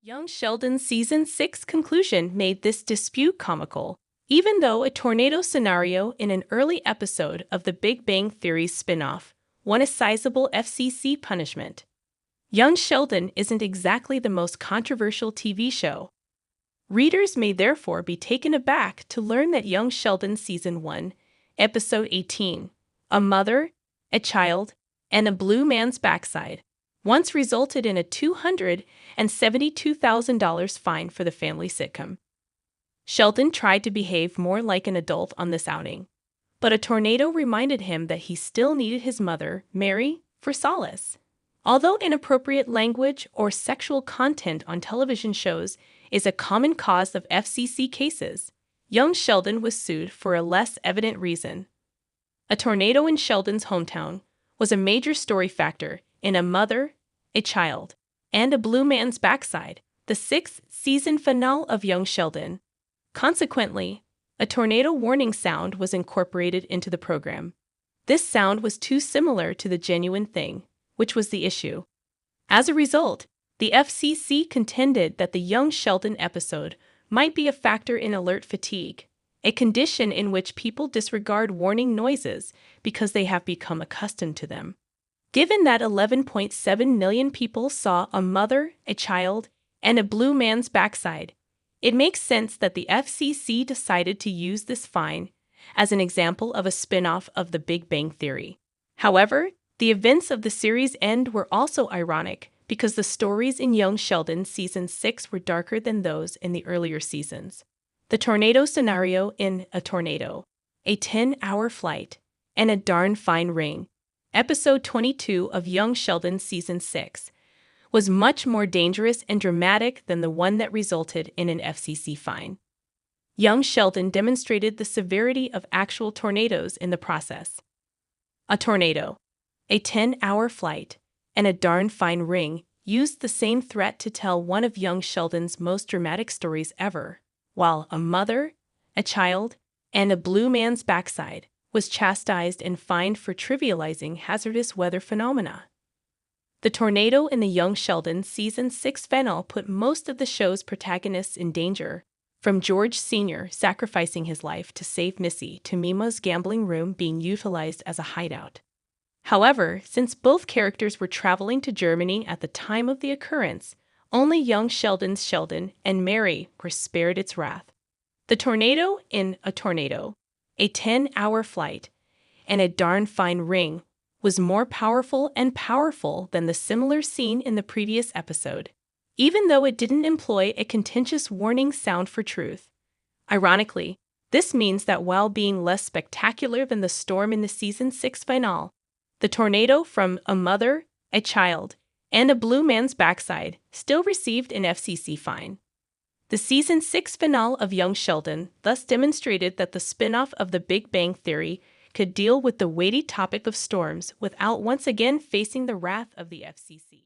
Young Sheldon's season 6 conclusion made this dispute comical, even though a tornado scenario in an early episode of The Big Bang Theory's spin-off won a sizable FCC punishment. Young Sheldon isn't exactly the most controversial TV show. Readers may therefore be taken aback to learn that Young Sheldon Season 1, Episode 18, A Mother, a Child, and a Blue Man's Backside, once resulted in a $272,000 fine for the family sitcom. Sheldon tried to behave more like an adult on this outing, but a tornado reminded him that he still needed his mother, Mary, for solace. Although inappropriate language or sexual content on television shows is a common cause of FCC cases, young Sheldon was sued for a less evident reason. A tornado in Sheldon's hometown was a major story factor in A Mother, a Child, and a Blue Man's Backside, the sixth season finale of Young Sheldon. Consequently, a tornado warning sound was incorporated into the program. This sound was too similar to the genuine thing, which was the issue. As a result, the FCC contended that the Young Sheldon episode might be a factor in alert fatigue, a condition in which people disregard warning noises because they have become accustomed to them. Given that 11.7 million people saw A Mother, a Child, and a Blue Man's Backside, it makes sense that the FCC decided to use this fine as an example of a spin-off of The Big Bang Theory. However, the events of the series' end were also ironic because the stories in Young Sheldon Season 6 were darker than those in the earlier seasons. The tornado scenario in A Tornado, a 10-hour flight, and a darn fine ring, Episode 22 of Young Sheldon Season 6, was much more dangerous and dramatic than the one that resulted in an FCC fine. Young Sheldon demonstrated the severity of actual tornadoes in the process. A tornado, a 10-hour flight, and a darn fine ring used the same threat to tell one of Young Sheldon's most dramatic stories ever, while A Mother, a Child, and a Blue Man's Backside was chastised and fined for trivializing hazardous weather phenomena. The tornado in the Young Sheldon Season 6 finale put most of the show's protagonists in danger, from George Sr. sacrificing his life to save Missy to Mima's gambling room being utilized as a hideout. However, since both characters were traveling to Germany at the time of the occurrence, only Young Sheldon's Sheldon and Mary were spared its wrath. The tornado in A Tornado, a 10-hour flight, and a darn fine ring was more powerful than the similar scene in the previous episode, even though it didn't employ a contentious warning sound for truth. Ironically, this means that while being less spectacular than the storm in the Season 6 finale, the tornado from A Mother, a Child, and a Blue Man's Backside still received an FCC fine. The Season 6 finale of Young Sheldon thus demonstrated that the spin-off of The Big Bang Theory could deal with the weighty topic of storms without once again facing the wrath of the FCC.